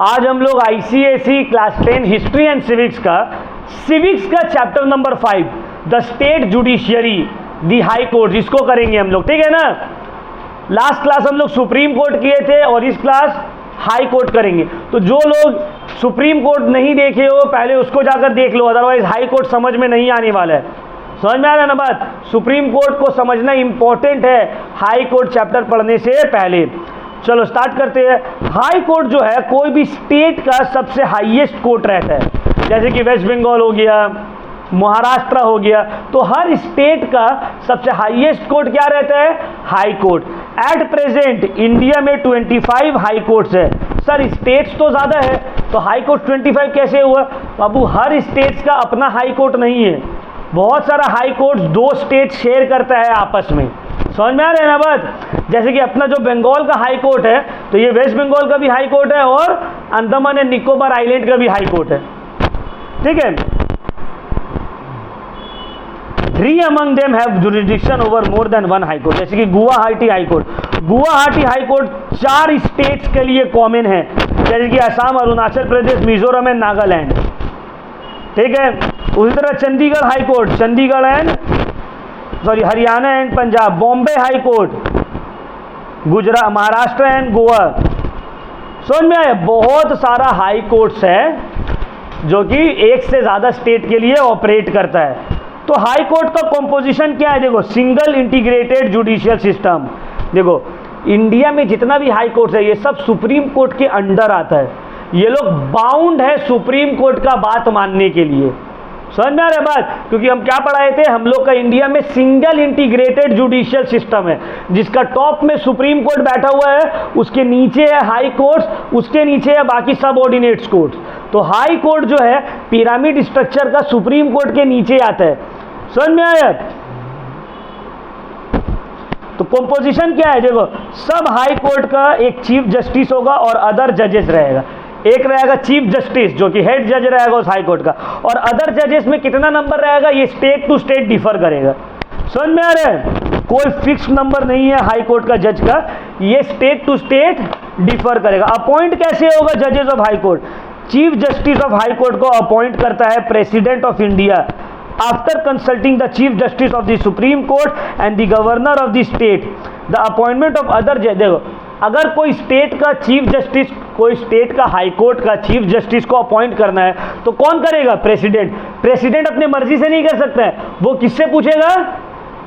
आज हम लोग ICSE class 10 history and civics का chapter number 5 the state judiciary the high court, इसको करेंगे हम लोग, ठीक है ना। लास्ट क्लास हम लोग सुप्रीम कोर्ट किए थे और इस क्लास हाई कोर्ट करेंगे। तो जो लोग सुप्रीम कोर्ट नहीं देखे हो पहले उसको जाकर देख लो, अदरवाइज हाई कोर्ट समझ में नहीं आने वाला है। समझ में आ रहा है ना बात। सुप्रीम कोर्ट को समझना इंपॉर्टेंट है हाई कोर्ट चैप्टर पढ़ने से पहले। चलो स्टार्ट करते हैं। हाई कोर्ट जो है कोई भी स्टेट का सबसे हाईएस्ट कोर्ट रहता है, जैसे कि वेस्ट बंगाल हो गया, महाराष्ट्र हो गया, तो हर स्टेट का सबसे हाईएस्ट कोर्ट क्या रहता है? High court. At present India में 25 हाई कोर्ट्स है। सर स्टेट्स तो ज़्यादा है तो हाई कोर्ट 25 कैसे हुआ? बाबू हर स्टेट्स का अपना हाई कोर्ट नहीं है, बहुत सारा हाई कोर्ट दो स्टेट शेयर करता है आपस में। समझ में आ रहा है ना बात। जैसे कि अपना जो बंगाल का हाई कोर्ट है तो ये वेस्ट बंगाल का भी हाई कोर्ट है और अंडमान एंड निकोबार आइलैंड का भी हाई कोर्ट है, ठीक है। 3 among them have jurisdiction over more than one high court, जैसे कि Guwahati high court. Guwahati high court 4 states के लिए कॉमन है, जैसे कि असम, अरुणाचल प्रदेश, मिजोरम एंड नागालैंड, ठीक है। उसी तरह Chandigarh high court, Chandigarh and Haryana and Punjab. Bombay high court, Gujarat, Maharashtra and Goa. समझ में आया? बहुत सारा हाई कोर्ट्स है जो कि एक से ज़्यादा स्टेट के लिए ऑपरेट करता है। तो हाई कोर्ट का कॉम्पोजिशन क्या है? देखो, सिंगल इंटीग्रेटेड जुडिशियल सिस्टम। देखो इंडिया में जितना भी हाई कोर्ट है ये सब सुप्रीम कोर्ट के अंडर आता है। ये लोग बाउंड है सुप्रीम कोर्ट का बात मानने के लिए। समझ में आ रहा है बात? क्योंकि हम क्या पढ़ाए थे, हम लोग का इंडिया में सिंगल इंटीग्रेटेड जुडिशियल सिस्टम है, जिसका टॉप में सुप्रीम कोर्ट बैठा हुआ है, उसके नीचे है हाई कोर्ट्स, उसके नीचे है बाकी सब ऑर्डिनेट्स कोर्ट्स। तो हाई कोर्ट जो है पिरामिड स्ट्रक्चर का सुप्रीम कोर्ट के नीचे आता है। समझ में आया? तो कंपोजिशन क्या है? देखो, सब हाई कोर्ट का एक चीफ जस्टिस होगा और अदर जजेस रहेगा। एक रहेगा चीफ जस्टिस जो कि हेड जज रहेगा उस हाई कोर्ट का, और अदर जजेस में कितना नंबर रहेगा ये स्टेट टू स्टेट डिफर करेगा। समझ में आ रहा है? कोई फिक्स नंबर नहीं है हाई कोर्ट का जज का, ये स्टेट टू स्टेट डिफर करेगा। अपॉइंट कैसे होगा जजेस of high court? Chief justice of high court को अपॉइंट करता है president of India after consulting the chief justice of the Supreme court and the governor of the state. The appointment of other जज, देखो अगर कोई state का chief justice, कोई state का हाई कोर्ट का चीफ जस्टिस को अपॉइंट करना है तो कौन करेगा? प्रेसिडेंट। प्रेसिडेंट अपने मर्जी से नहीं कर सकता है, वो किससे पूछेगा?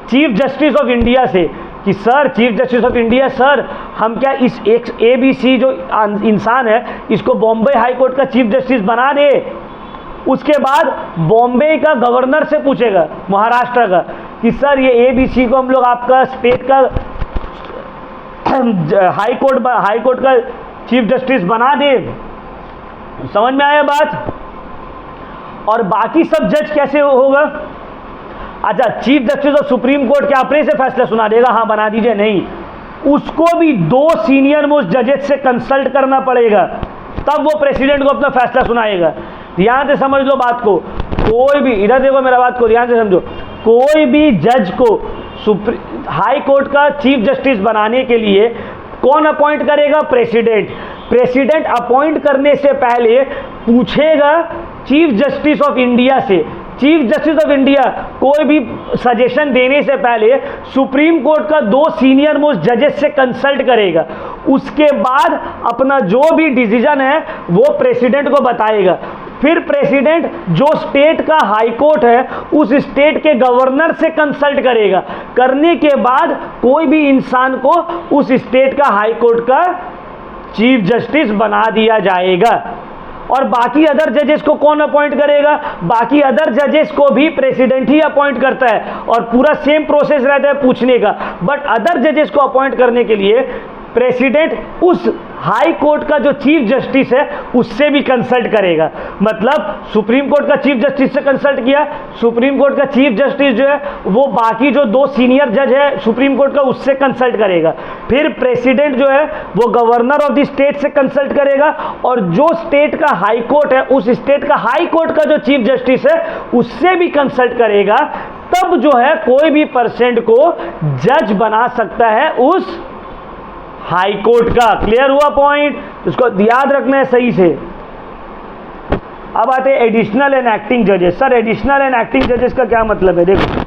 चीफ जस्टिस ऑफ इंडिया से, कि sir chief justice of India sir हम क्या इस एक ABC जो इंसान है इसको बॉम्बे हाई कोर्ट का चीफ जस्टिस बना दे। उसके बाद बॉम्बे का गवर्नर से पूछेगा, महाराष्ट्र का, कि सर ये ABC को हम लोग आपका स्टेट का हाई कोर्ट का चीफ जस्टिस बना दे। समझ में आया बात? और बाकी सब जज कैसे होगा? अच्छा, chief justice of supreme court क्या अपने से फैसला सुना देगा हाँ बना दीजिए? नहीं, उसको भी 2 सीनियर मोस्ट जजेस से कंसल्ट करना पड़ेगा, तब वो प्रेसिडेंट को अपना फैसला सुनाएगा। ध्यान से समझ लो बात को। कोई भी, इधर देखो मेरा बात को ध्यान से समझो, कोई भी जज को हाई कोर्ट का चीफ जस्टिस बनाने के लिए कौन अपॉइंट करेगा? प्रेसिडेंट। प्रेसिडेंट अपॉइंट करने से पहले पूछेगा चीफ जस्टिस ऑफ इंडिया से। चीफ जस्टिस ऑफ इंडिया कोई भी सजेशन देने से पहले सुप्रीम कोर्ट का 2 सीनियर मोस्ट जजेस से कंसल्ट करेगा, उसके बाद अपना जो भी डिसीजन है वो प्रेसिडेंट को बताएगा। फिर प्रेसिडेंट जो स्टेट का हाई कोर्ट है उस स्टेट के गवर्नर से कंसल्ट करेगा, करने के बाद कोई भी इंसान को उस स्टेट का हाई कोर्ट का चीफ जस्टिस बना दिया जाएगा। और बाकी अदर जजेस को कौन अपॉइंट करेगा? बाकी अदर जजेस को भी प्रेसिडेंट ही अपॉइंट करता है और पूरा सेम प्रोसेस रहता है पूछने का। बट अदर जजेस को अपॉइंट करने के लिए प्रेसिडेंट उस हाई कोर्ट का जो चीफ जस्टिस है उससे भी कंसल्ट करेगा। मतलब सुप्रीम कोर्ट का चीफ जस्टिस से कंसल्ट किया, सुप्रीम कोर्ट का चीफ जस्टिस जो है वो बाकी जो 2 सीनियर जज है सुप्रीम कोर्ट का उससे कंसल्ट करेगा। फिर प्रेसिडेंट जो है वो गवर्नर ऑफ द स्टेट से कंसल्ट करेगा, और जो स्टेट का हाई कोर्ट है उस स्टेट का हाई कोर्ट का जो चीफ जस्टिस है उससे भी कंसल्ट करेगा। तब जो है कोई भी पर्सन को जज बना सकता है उस हाई कोर्ट का। क्लियर हुआ पॉइंट? इसको याद रखना है सही से। अब आते हैं एडिशनल एंड एक्टिंग जजेस। सर एडिशनल एंड एक्टिंग जजेस का क्या मतलब है? देखो,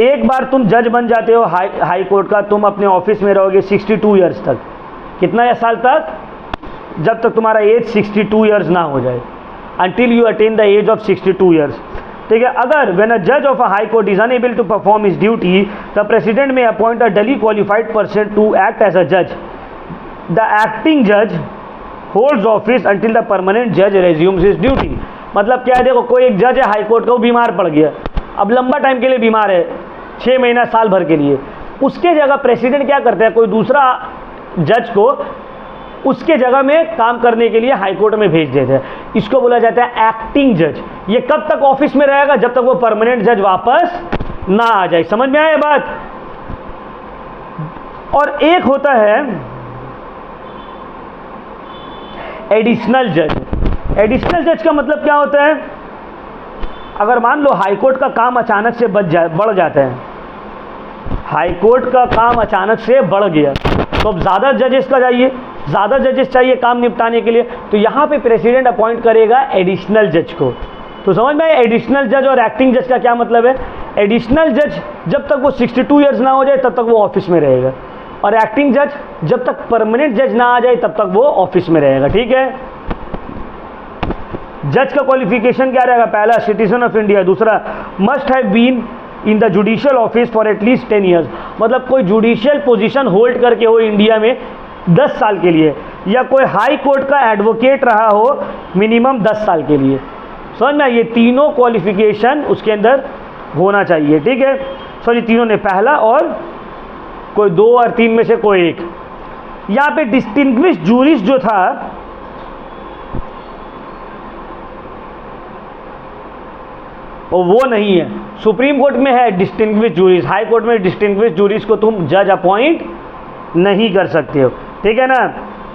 एक बार तुम जज बन जाते हो हाई कोर्ट का, तुम अपने ऑफिस में रहोगे 62 ईयर्स तक। कितना साल तक? जब तक तुम्हारा एज 62 ईयर्स ना हो जाए, until you attain the age of 62 years। ठीक है। अगर when a judge of a high court is unable to perform his duty, the president may appoint a duly qualified person to act as a judge। The acting judge holds office until the permanent judge resumes his duty। मतलब क्या है? देखो, कोई एक जज है high court का, वो बीमार पड़ गया, अब लंबा टाइम के लिए बीमार है, 6 महीना साल भर के लिए, उसके जगह प्रेसिडेंट क्या करता है? कोई दूसरा जज को उसके जगह में काम करने के लिए हाई कोर्ट में भेज देते हैं। इसको बोला जाता है एक्टिंग जज। ये कब तक ऑफिस में रहेगा? जब तक वो परमानेंट जज वापस ना आ जाए। समझ में आया बात? और एक होता है एडिशनल जज। एडिशनल जज का मतलब क्या होता है? अगर मान लो हाई कोर्ट का काम अचानक से बढ़ जाता है, हाई कोर्ट का काम अचानक से बढ़ गया, तो अब ज़्यादा जजेस का चाहिए, ज़्यादा जजेस चाहिए काम निपटाने के लिए, तो यहाँ पे प्रेसिडेंट अपॉइंट करेगा एडिशनल जज को। तो समझ में आया एडिशनल जज और एक्टिंग जज का क्या मतलब है? एडिशनल जज जब तक वो 62 ईयर्स ना हो जाए तब तक वो ऑफिस में रहेगा, और एक्टिंग जज जब तक परमानेंट जज ना आ जाए तब तक वो ऑफिस में रहेगा। ठीक है। जज का क्वालिफिकेशन क्या रहेगा? पहला, सिटीजन ऑफ इंडिया। दूसरा, must have been in the judicial office for at least 10 years. मतलब कोई जुडिशियल पोजीशन होल्ड करके हो इंडिया में 10 साल के लिए, या कोई हाई कोर्ट का एडवोकेट रहा हो मिनिमम 10 साल के लिए। समझ में? ये तीनों क्वालिफिकेशन उसके अंदर होना चाहिए। ठीक है। सॉरी, तीनों ने, पहला और कोई 2 और 3 में से कोई एक। यहाँ पे डिस्टिंग्विश्ड जूरिस्ट जो था, वो नहीं है। सुप्रीम कोर्ट में है डिस्टिंग्विश्ड जूरिस्ट, हाई कोर्ट में डिस्टिंग्विश्ड जूरिस्ट को तुम जज अपॉइंट नहीं कर सकते हो। ठीक है ना।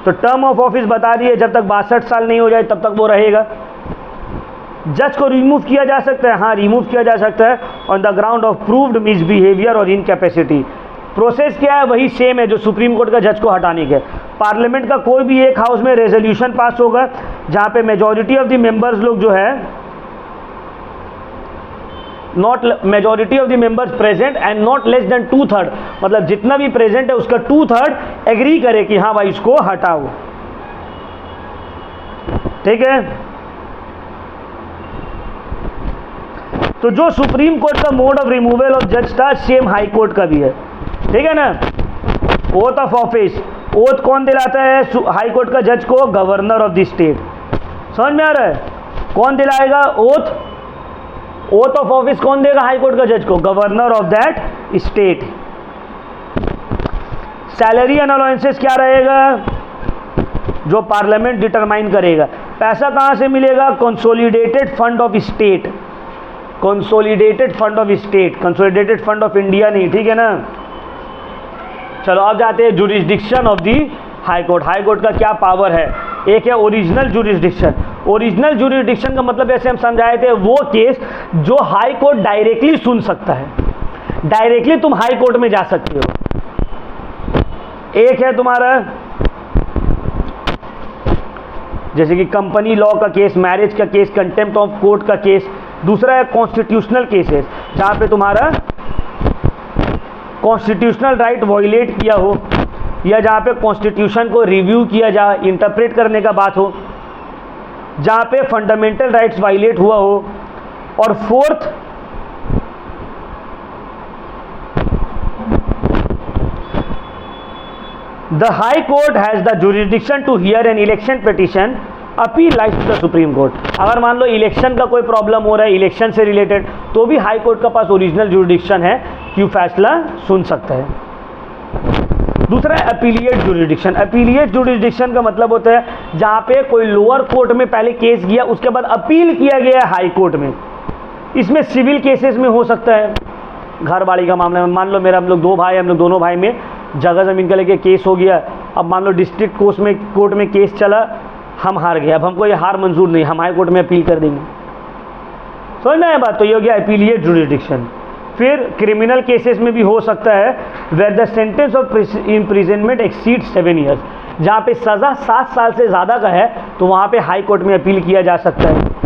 तो टर्म ऑफ ऑफिस बता दिए, जब तक 62 साल नहीं हो जाए तब तक वो रहेगा। जज को रिमूव किया जा सकता है, हाँ रिमूव किया जा सकता है, on the ground of proved misbehaviour और इनकैपेसिटी। प्रोसेस क्या है? वही सेम है जो सुप्रीम कोर्ट का जज को हटाने के। पार्लियामेंट का कोई भी एक हाउस में रेजोल्यूशन पास होगा जहाँ पे मेजॉरिटी ऑफ द मेंबर्स लोग जो है, not majority of the members present and not less than 2/3, मतलब जितना भी प्रेजेंट है उसका 2/3 एग्री करे कि हाँ भाई इसको हटाओ। ठीक है। तो जो सुप्रीम कोर्ट का मोड ऑफ रिमूवल ऑफ जज था, सेम हाई कोर्ट का भी है। ठीक है ना। ओथ ऑफ ऑफिस, ओथ कौन दिलाता है हाई कोर्ट का जज को? Governor of the state. समझ में आ रहा है? कौन दिलाएगा ओथ? ओथ ऑफ ऑफिस कौन देगा हाई कोर्ट का जज को? Governor of that state. Salary and allowances क्या रहेगा? जो पार्लियामेंट डिटरमाइन करेगा। पैसा कहां से मिलेगा? Consolidated fund of state. Consolidated fund of state, consolidated fund of India नहीं। ठीक है ना। चलो अब जाते हैं jurisdiction of the high court. High court का क्या पावर है? एक है ओरिजिनल जुरिस्डिक्शन। ओरिजिनल जुरिस्डिक्शन का मतलब ऐसे हम समझाए थे, वो केस जो हाई कोर्ट डायरेक्टली सुन सकता है, डायरेक्टली तुम हाई कोर्ट में जा सकते हो। एक है तुम्हारा जैसे कि कंपनी लॉ का केस, मैरिज का केस, कंटेम्प्ट ऑफ कोर्ट का केस। दूसरा है कॉन्स्टिट्यूशनल केसेस, जहाँ पे तुम्हारा कॉन्स्टिट्यूशनल राइट वायलेट किया हो, या जहाँ पे कॉन्स्टिट्यूशन को रिव्यू किया जाए, इंटरप्रेट करने का बात हो, जहाँ पे फंडामेंटल राइट्स वायलेट हुआ हो। और fourth, the high court has the jurisdiction to hear an election petition appeal lies to the Supreme Court. अगर मान लो इलेक्शन का कोई प्रॉब्लम हो रहा है, इलेक्शन से रिलेटेड, तो भी हाई कोर्ट का पास ओरिजिनल जुरिस्डिक्शन है कि वो फैसला सुन सकता है। दूसरा है अपीलिएट जुरिस्डिक्शन। अपीलिएट जुरिस्डिक्शन का मतलब होता है जहाँ पे कोई लोअर कोर्ट में पहले केस गया, उसके बाद अपील किया गया है हाई कोर्ट में। इसमें सिविल केसेस में हो सकता है, घर बाड़ी का मामला में। मान लो हम लोग 2 भाई, हम लोग दोनों भाई में जगह ज़मीन का लेके केस हो गया। अब मान लो डिस्ट्रिक्ट कोर्ट में केस चला, हम हार गए। अब हमको ये हार मंजूर नहीं, हम हाई कोर्ट में अपील कर देंगे। समझ में आया बात? तो ये हो गया अपीलिएट जुरिसडिक्शन। फिर क्रिमिनल केसेस में भी हो सकता है where the sentence of imprisonment exceed 7 years, जहाँ पे सज़ा 7 साल से ज़्यादा का है तो वहाँ पे हाई कोर्ट में अपील किया जा सकता है।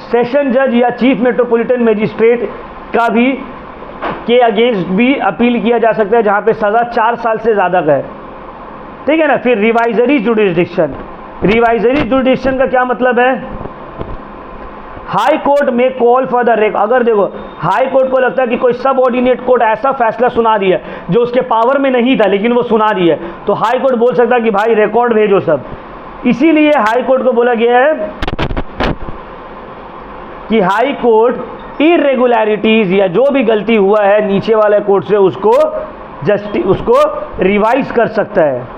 सेशन जज या चीफ मेट्रोपॉलिटन मजिस्ट्रेट का भी के अगेंस्ट भी अपील किया जा सकता है जहाँ पे सज़ा 4 साल से ज़्यादा का है, ठीक है ना। फिर रिवाइजरी जुरिसडिक्शन, रिवाइजरी जुरिसडिक्शन का क्या मतलब है? हाई कोर्ट में कॉल फॉर द रेक, अगर देखो हाई कोर्ट को लगता है कि कोई सब ऑर्डिनेट कोर्ट ऐसा फैसला सुना दिया जो उसके पावर में नहीं था लेकिन वो सुना दिया, तो हाई कोर्ट बोल सकता है कि भाई रिकॉर्ड भेजो सब। इसीलिए हाई कोर्ट को बोला गया है कि हाई कोर्ट इरेगुलरिटीज या जो भी गलती हुआ है नीचे वाले कोर्ट से उसको रिवाइज कर सकता है।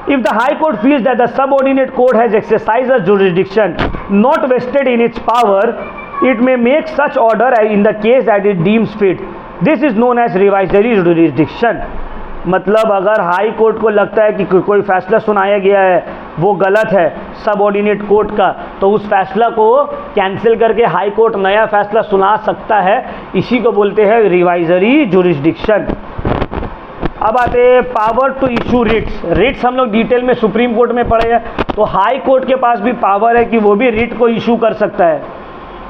If the High Court feels that the subordinate court has exercised a jurisdiction not vested in its power, it may make such order in the case that it deems fit. This is known as revisory jurisdiction. मतलब अगर high court को लगता है कि कोई फैसला सुनाया गया है वो गलत है सबऑर्डिनेट कोर्ट का, तो उस फैसला को कैंसिल करके हाई कोर्ट नया फैसला सुना सकता है। इसी को बोलते हैं रिवाइजरी जुरिसडिक्शन। अब आते हैं power to issue writs. Writs हम लोग डिटेल में सुप्रीम कोर्ट में पढ़े हैं, तो हाई कोर्ट के पास भी पावर है कि वो भी रिट को इशू कर सकता है,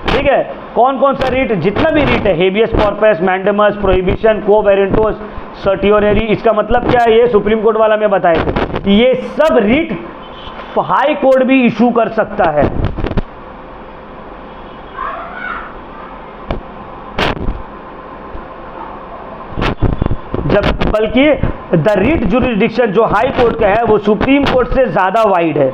ठीक है। कौन कौन सा रिट? जितना भी रिट है, हेबियस कॉर्पस, मैंडेमस, प्रोहिबिशन, को वेरेंटोस, सर्टियोनरी, इसका मतलब क्या है ये सुप्रीम कोर्ट वाला में बताए थे। ये सब रिट हाई कोर्ट भी इशू कर सकता है। जब बल्कि द रिट जुरिसडिक्शन जो हाई कोर्ट का है वो सुप्रीम कोर्ट से ज्यादा वाइड है।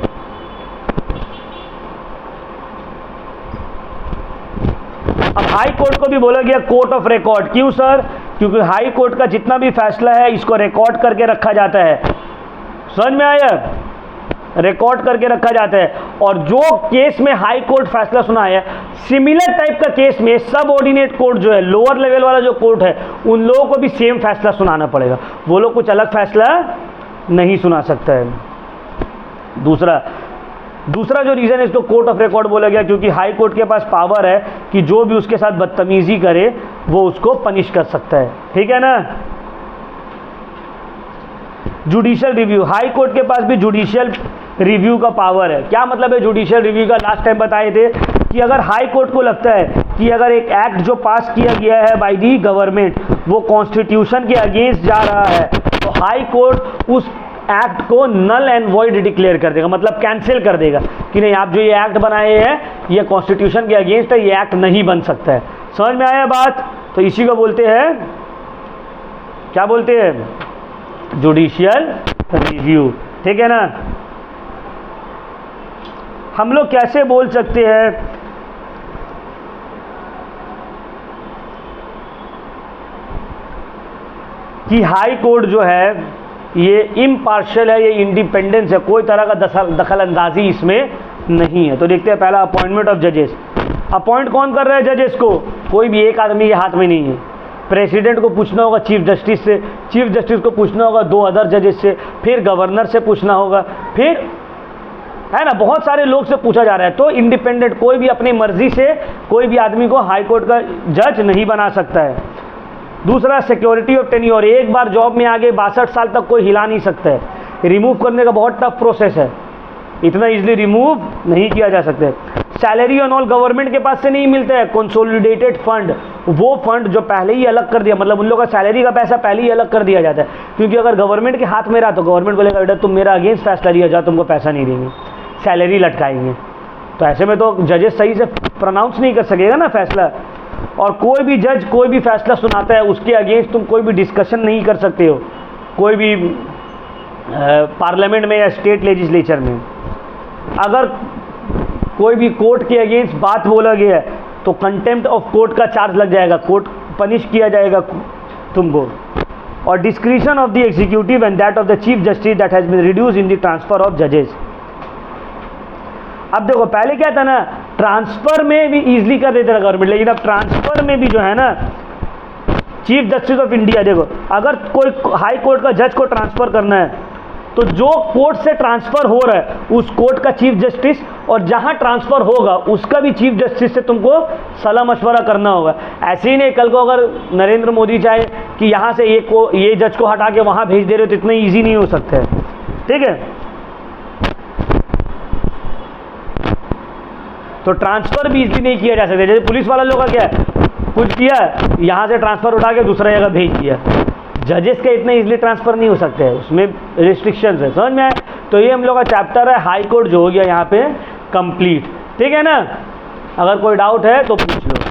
अब हाई कोर्ट को भी बोला गया कोर्ट ऑफ रिकॉर्ड। क्यों सर? क्योंकि हाई कोर्ट का जितना भी फैसला है इसको रिकॉर्ड करके रखा जाता है। समझ में आया? रिकॉर्ड करके रखा जाता है। और जो केस में हाई कोर्ट फैसला सुना है, सिमिलर टाइप का केस में सब ऑर्डिनेट कोर्ट जो है, लोअर लेवल वाला जो कोर्ट है, उन लोगों को भी सेम फैसला सुनाना पड़ेगा। वो लोग कुछ अलग फैसला नहीं सुना सकता है। दूसरा जो रीज़न है इसको कोर्ट ऑफ रिकॉर्ड बोला गया क्योंकि हाई कोर्ट के पास पावर है कि जो भी उसके साथ बदतमीजी करे वो उसको पनिश कर सकता है, ठीक है ना। जुडिशियल रिव्यू, हाई कोर्ट के पास भी जुडिशियल रिव्यू का पावर है। क्या मतलब है जुडिशियल रिव्यू का? लास्ट टाइम बताए थे कि अगर हाई कोर्ट को लगता है कि अगर एक एक्ट जो पास किया गया है बाय दी गवर्नमेंट वो कॉन्स्टिट्यूशन के अगेंस्ट जा रहा है, तो हाई कोर्ट उस एक्ट को नल एंड वॉइड डिक्लेयर कर देगा, मतलब कैंसिल कर देगा कि नहीं, आप जो ये एक्ट बनाए हैं ये कॉन्स्टिट्यूशन के अगेंस्ट है, ये एक्ट नहीं बन सकता है। समझ में आया बात? तो इसी को बोलते हैं, क्या बोलते हैं? जुडिशियल रिव्यू, ठीक है ना। हम लोग कैसे बोल सकते हैं कि हाई कोर्ट जो है ये इम्पार्शियल है, ये इंडिपेंडेंस है, कोई तरह का दखल अंदाजी इसमें नहीं है। तो देखते हैं पहला अपॉइंटमेंट ऑफ जजेस। अपॉइंट कौन कर रहा है जजेस को? कोई भी एक आदमी के हाथ में नहीं है। प्रेसिडेंट को पूछना होगा चीफ जस्टिस से, चीफ जस्टिस को पूछना होगा 2 अदर जजेस से, फिर गवर्नर से पूछना होगा, फिर है ना बहुत सारे लोग से पूछा जा रहा है। तो इंडिपेंडेंट कोई भी अपनी मर्जी से कोई भी आदमी को हाई कोर्ट का जज नहीं बना सकता है। दूसरा सिक्योरिटी ऑफ टेन्योर, एक बार जॉब में आगे 62 साल तक कोई हिला नहीं सकता है। रिमूव करने का बहुत टफ प्रोसेस है, इतना इजीली रिमूव नहीं किया जा सकता है। सैलरी ऑन ऑल गवर्नमेंट के पास से नहीं मिलता है, कंसोलिडेटेड फंड, वो फंड जो पहले ही अलग कर दिया, मतलब उन लोगों का सैलरी का पैसा पहले ही अलग कर दिया जाता है। क्योंकि अगर गवर्नमेंट के हाथ में रहा तो गवर्नमेंट बोलेगा बेटा तुम मेरा अगेंस्ट फैसला लिया जाओ, तुमको पैसा नहीं देंगे, सैलरी लटकाएंगे। तो ऐसे में तो जजेस सही से प्रोनाउंस नहीं कर सकेगा ना फैसला। और कोई भी जज कोई भी फैसला सुनाता है उसके अगेंस्ट तुम कोई भी डिस्कशन नहीं कर सकते हो, कोई भी पार्लियामेंट में या स्टेट लेजिस्लेचर में। अगर कोई भी कोर्ट के अगेंस्ट बात बोला गया है तो कंटेम्प्ट ऑफ कोर्ट का चार्ज लग जाएगा, कोर्ट पनिश किया जाएगा तुमको। और discretion of the executive and that of the chief justice that has been reduce in the transfer of जजेस। अब देखो पहले क्या था ना, ट्रांसफर में भी इजीली कर देते थे गवर्नमेंट, लेकिन अब ट्रांसफर में भी जो है ना चीफ जस्टिस ऑफ इंडिया, देखो अगर कोई हाई कोर्ट का जज को ट्रांसफर करना है तो जो कोर्ट से ट्रांसफ़र हो रहा है उस कोर्ट का चीफ जस्टिस, और जहां ट्रांसफ़र होगा उसका भी चीफ जस्टिस से तुमको सलाह मशवरा करना होगा। ऐसे ही नहीं कल को अगर नरेंद्र मोदी चाहे कि यहाँ से ये जज को हटा के वहाँ भेज दे रहे हो तो इतना ईजी नहीं हो सकता है, ठीक है। तो ट्रांसफ़र भी इजीली नहीं किया जा सकता। जैसे पुलिस वाला लोग का क्या है, कुछ किया यहाँ से ट्रांसफ़र उठा के दूसरा जगह भेज दिया, जजेस का इतना इजीली ट्रांसफ़र नहीं हो सकते हैं, उसमें रिस्ट्रिक्शंस है, समझ में आए। तो ये हम लोग का चैप्टर है हाई कोर्ट जो हो गया यहाँ पे कंप्लीट, ठीक है ना। अगर कोई डाउट है तो पूछ लो।